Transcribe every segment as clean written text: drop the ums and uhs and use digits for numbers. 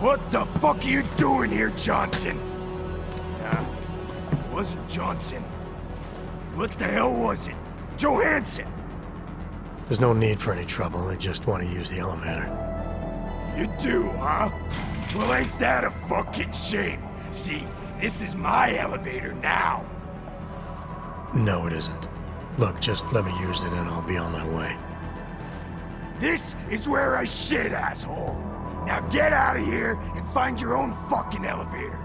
What the fuck are you doing here, Johnson? It wasn't Johnson. What the hell was it? Johansson! There's no need for any trouble. I just want to use the elevator. You do, huh? Well, ain't that a fucking shame? See, this is my elevator now. No, it isn't. Look, just let me use it and I'll be on my way. This is where I shit, asshole. Now get out of here and find your own fucking elevator.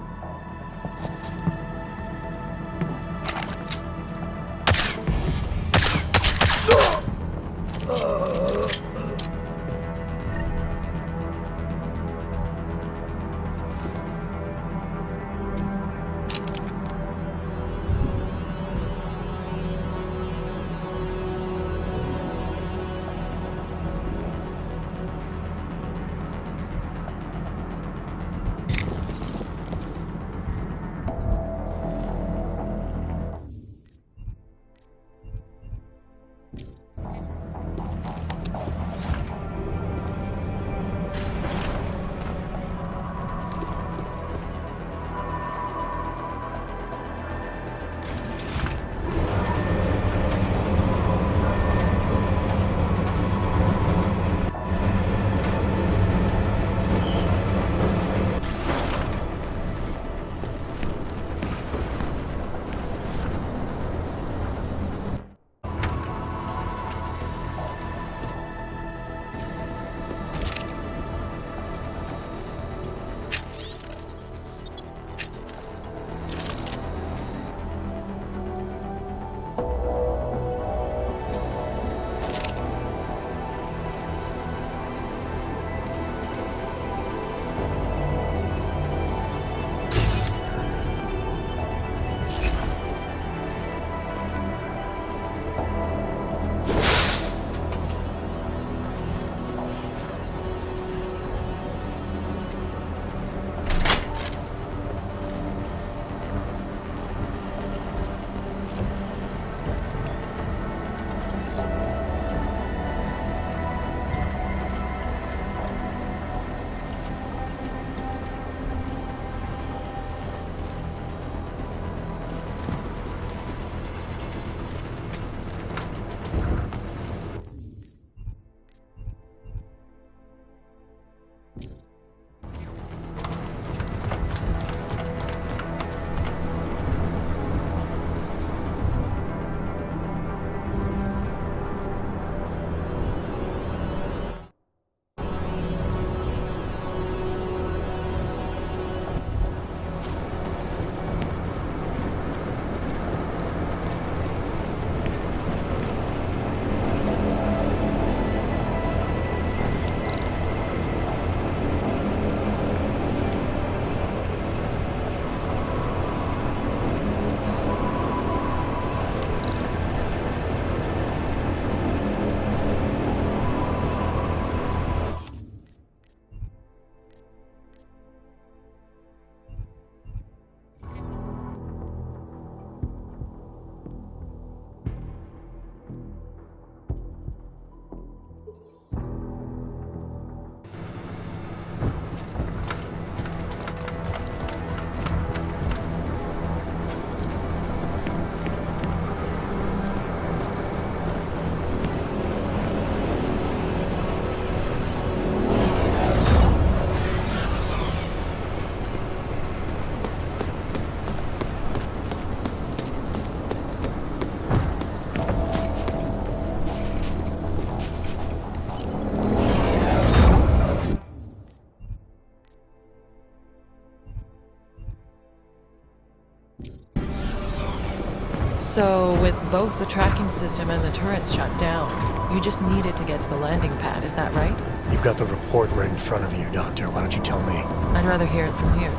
So, with both the tracking system and the turrets shut down, you just needed to get to the landing pad, is that right? You've got the report right in front of you, Doctor. Why don't you tell me? I'd rather hear it from you.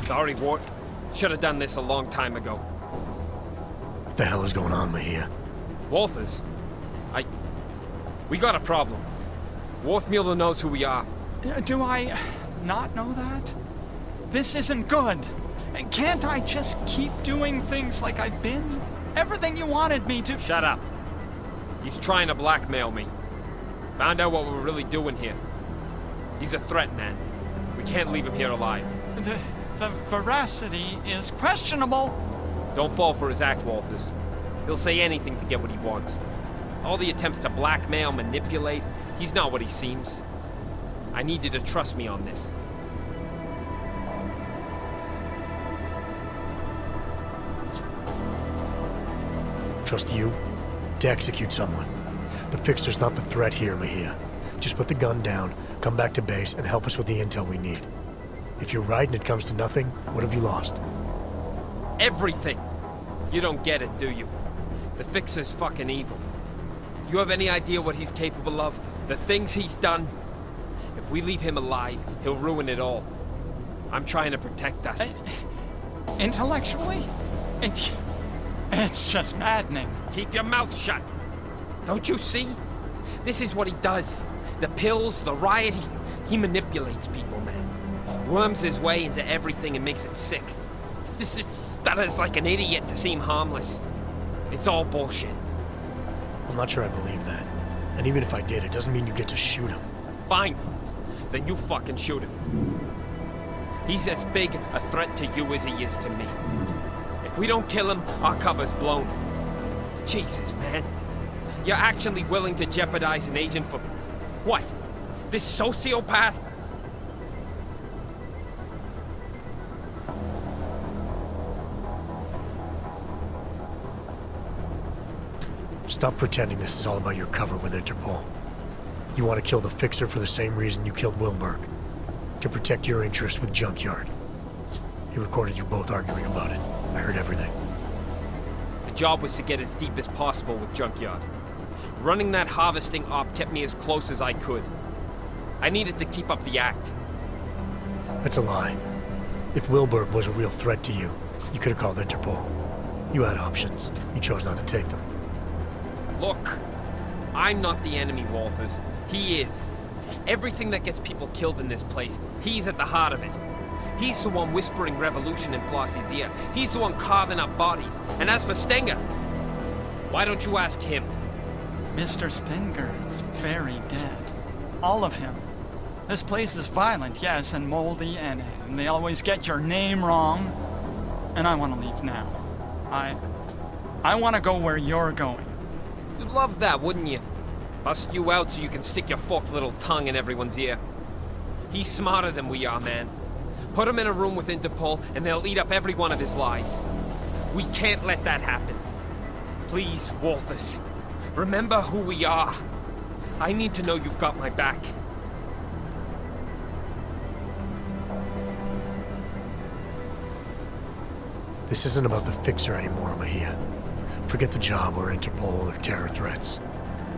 Sorry, Ward. Should have done this a long time ago. the hell is going on, Mejia? Walters? We got a problem. Worthmuller knows who we are. Do I not know that? This isn't good. Can't I just keep doing things like I've been? Everything you wanted me to... Shut up. He's trying to blackmail me. Found out what we're really doing here. He's a threat, man. We can't leave him here alive. The veracity is questionable. Don't fall for his act, Walters. He'll say anything to get what he wants. All the attempts to blackmail, manipulate, he's not what he seems. I need you to trust me on this. Trust you? To execute someone. The Fixer's not the threat here, Mejia. Just put the gun down, come back to base, and help us with the intel we need. If you're right and it comes to nothing, what have you lost? Everything! You don't get it, do you? The Fixer's fucking evil. You have any idea what he's capable of? The things he's done? If we leave him alive, he'll ruin it all. I'm trying to protect us. Intellectually? It's just maddening. Keep your mouth shut. Don't you see? This is what he does. The pills, the riot, he manipulates people, man. Worms his way into everything and makes it sick. This stutters like an idiot to seem harmless. It's all bullshit. I'm not sure I believe that. And even if I did, it doesn't mean you get to shoot him. Fine. Then you fucking shoot him. He's as big a threat to you as he is to me. If we don't kill him, our cover's blown. Jesus, man. You're actually willing to jeopardize an agent for... what? This sociopath? Stop pretending this is all about your cover with Interpol. You want to kill the Fixer for the same reason you killed Wilberg. To protect your interests with Junkyard. He recorded you both arguing about it. I heard everything. The job was to get as deep as possible with Junkyard. Running that harvesting op kept me as close as I could. I needed to keep up the act. That's a lie. If Wilberg was a real threat to you, you could have called Interpol. You had options. You chose not to take them. Look, I'm not the enemy, Walters. He is. Everything that gets people killed in this place, he's at the heart of it. He's the one whispering revolution in Flossie's ear. He's the one carving up bodies. And as for Stenger, why don't you ask him? Mr. Stenger is very dead. All of him. This place is violent, yes, and moldy, and they always get your name wrong. And I want to leave now. I want to go where you're going. You'd love that, wouldn't you? Bust you out so you can stick your forked little tongue in everyone's ear. He's smarter than we are, man. Put him in a room with Interpol, and they'll eat up every one of his lies. We can't let that happen. Please, Walters, remember who we are. I need to know you've got my back. This isn't about the Fixer anymore, Mejia. Forget the job or Interpol or terror threats.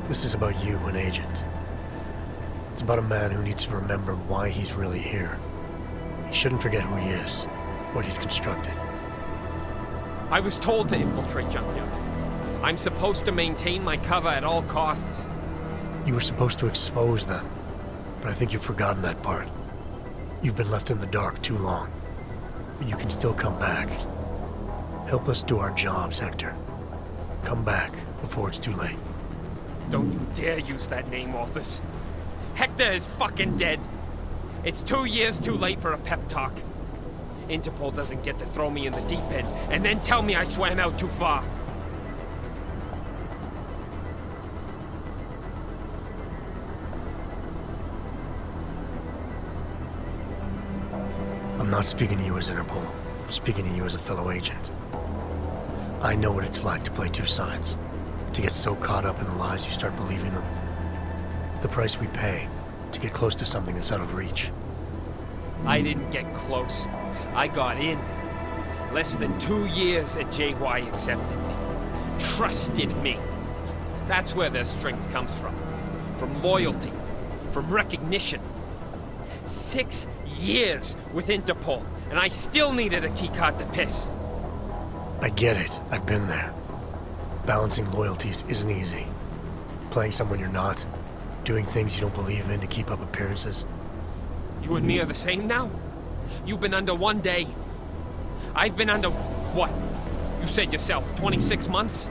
This is about you, an agent. It's about a man who needs to remember why he's really here. He shouldn't forget who he is, what he's constructed. I was told to infiltrate Junkyard. I'm supposed to maintain my cover at all costs. You were supposed to expose them, but I think you've forgotten that part. You've been left in the dark too long, but you can still come back. Help us do our jobs, Hector. Come back before it's too late. Don't you dare use that name, Walters. Hector is fucking dead. It's 2 years too late for a pep talk. Interpol doesn't get to throw me in the deep end and then tell me I swam out too far. I'm not speaking to you as Interpol. I'm speaking to you as a fellow agent. I know what it's like to play two sides. To get so caught up in the lies you start believing them. It's the price we pay to get close to something that's out of reach. I didn't get close. I got in. Less than 2 years and JY accepted me. Trusted me. That's where their strength comes from. From loyalty. From recognition. 6 years with Interpol, and I still needed a keycard to piss. I get it. I've been there. Balancing loyalties isn't easy. Playing someone you're not, doing things you don't believe in to keep up appearances. You and me are the same now? You've been under 1 day. I've been under, what? You said yourself, 26 months?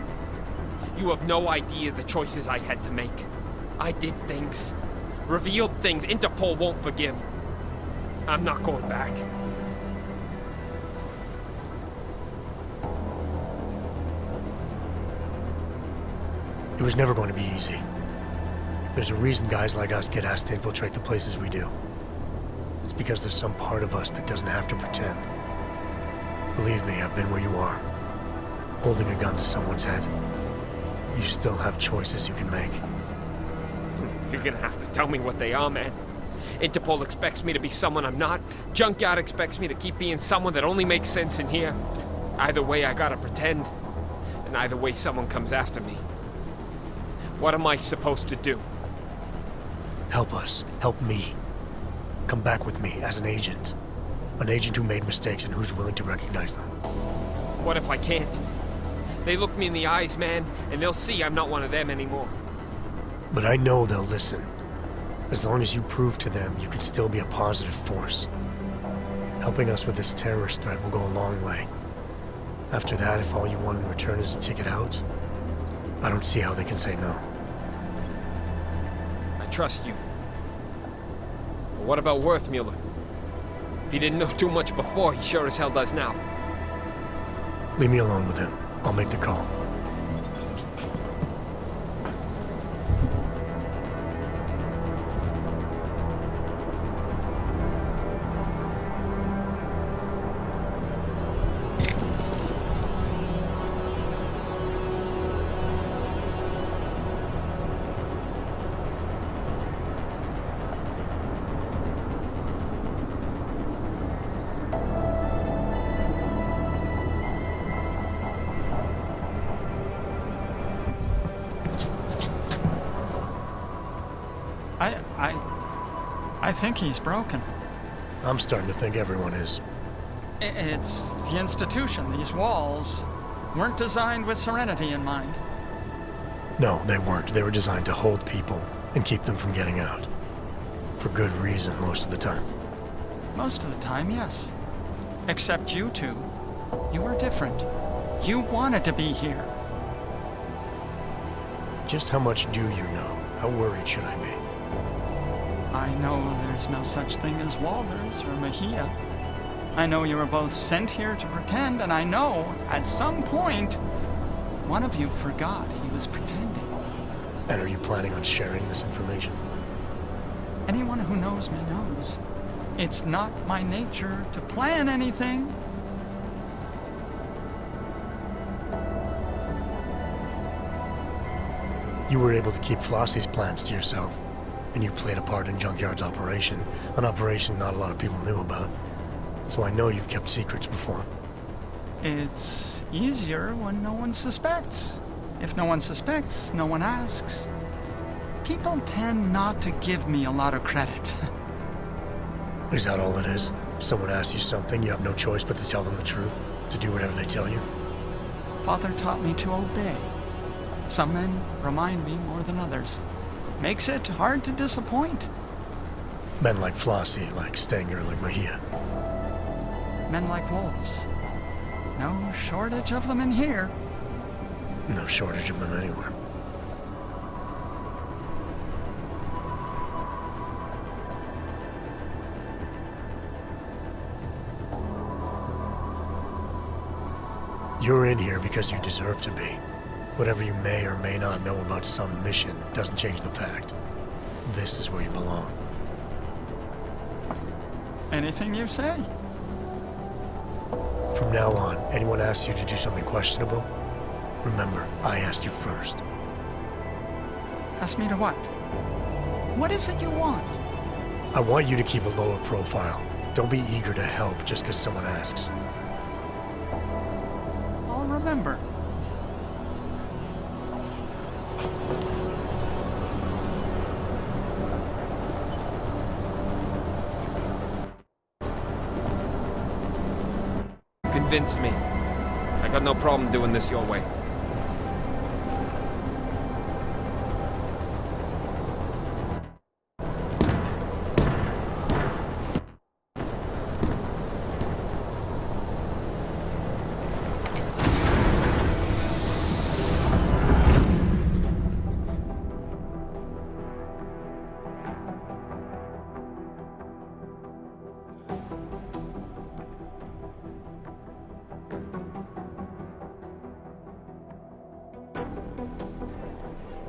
You have no idea the choices I had to make. I did things. Revealed things Interpol won't forgive. I'm not going back. It was never going to be easy. There's a reason guys like us get asked to infiltrate the places we do. It's because there's some part of us that doesn't have to pretend. Believe me, I've been where you are. Holding a gun to someone's head. You still have choices you can make. You're gonna have to tell me what they are, man. Interpol expects me to be someone I'm not. Junkyard expects me to keep being someone that only makes sense in here. Either way, I gotta pretend. And either way, someone comes after me. What am I supposed to do? Help us. Help me. Come back with me as an agent. An agent who made mistakes and who's willing to recognize them. What if I can't? They look me in the eyes, man, and they'll see I'm not one of them anymore. But I know they'll listen. As long as you prove to them you can still be a positive force. Helping us with this terrorist threat will go a long way. After that, if all you want in return is a ticket out, I don't see how they can say no. I trust you. But what about Worthmuller? If he didn't know too much before, he sure as hell does now. Leave me alone with him. I'll make the call. I think he's broken. I'm starting to think everyone is. It's the institution. These walls weren't designed with serenity in mind. No, they weren't. They were designed to hold people and keep them from getting out. For good reason most of the time. Most of the time, yes. Except you two. You were different. You wanted to be here. Just how much do you know? How worried should I be? I know there's no such thing as Walters or Mejia. I know you were both sent here to pretend, and I know, at some point, one of you forgot he was pretending. And are you planning on sharing this information? Anyone who knows me knows. It's not my nature to plan anything. You were able to keep Flossie's plans to yourself, and you played a part in Junkyard's operation, an operation not a lot of people knew about. So I know you've kept secrets before. It's easier when no one suspects. If no one suspects, no one asks. People tend not to give me a lot of credit. Is that all it is? Someone asks you something, you have no choice but to tell them the truth, to do whatever they tell you? Father taught me to obey. Some men remind me more than others. Makes it hard to disappoint. Men like Flossie, like Stenger, like Mejia. Men like wolves. No shortage of them in here. No shortage of them anywhere. You're in here because you deserve to be. Whatever you may or may not know about some mission doesn't change the fact. This is where you belong. Anything you say. From now on, anyone asks you to do something questionable, remember, I asked you first. Ask me to what? What is it you want? I want you to keep a lower profile. Don't be eager to help just because someone asks. I'll remember. Convinced me. I got no problem doing this your way.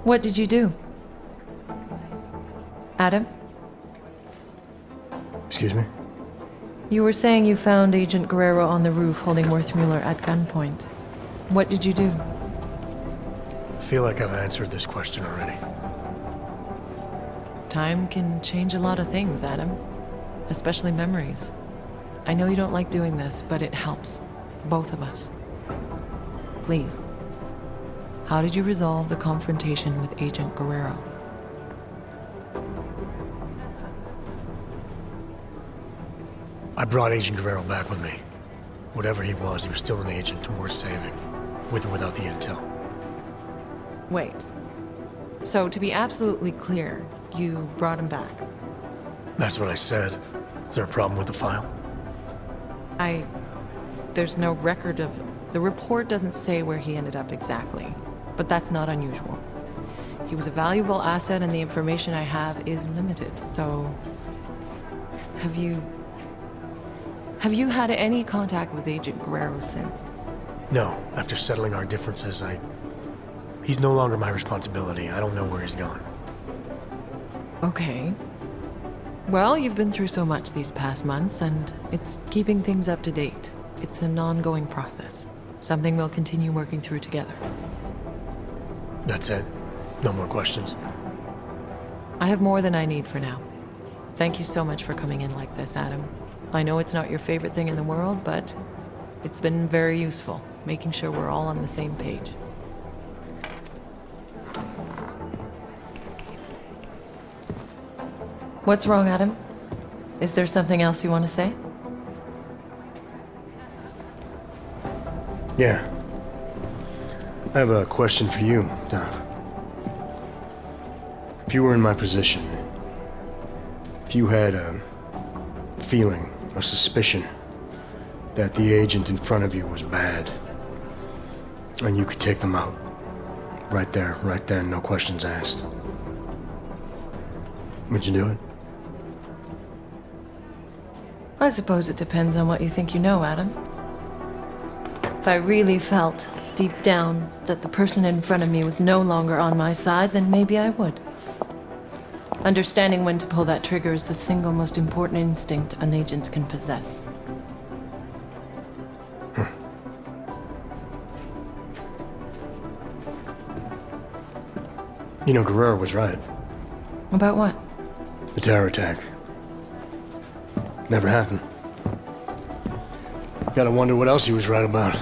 What did you do? Adam? Excuse me? You were saying you found Agent Guerrero on the roof holding Worthmuller at gunpoint. What did you do? I feel like I've answered this question already. Time can change a lot of things, Adam. Especially memories. I know you don't like doing this, but it helps. Both of us. Please. How did you resolve the confrontation with Agent Guerrero? I brought Agent Guerrero back with me. Whatever he was still an agent and worth saving. With or without the intel. Wait. So, to be absolutely clear, you brought him back? That's what I said. Is there a problem with the file? There's no record of... The report doesn't say where he ended up exactly, but that's not unusual. He was a valuable asset and the information I have is limited, so... Have you had any contact with Agent Guerrero since? No. After settling our differences, He's no longer my responsibility. I don't know where he's gone. Okay. Well, you've been through so much these past months, and it's keeping things up to date. It's an ongoing process. Something we'll continue working through together. That's it? No more questions? I have more than I need for now. Thank you so much for coming in like this, Adam. I know it's not your favorite thing in the world, but it's been very useful, making sure we're all on the same page. What's wrong, Adam? Is there something else you want to say? Yeah. I have a question for you, Doc. If you were in my position, if you had a feeling, a suspicion, that the agent in front of you was bad, and you could take them out, right there, right then, no questions asked, would you do it? I suppose it depends on what you think you know, Adam. If I really felt, deep down, that the person in front of me was no longer on my side, then maybe I would. Understanding when to pull that trigger is the single most important instinct an agent can possess. You know, Guerrero was right. About what? The terror attack. Never happened. Gotta wonder what else he was right about.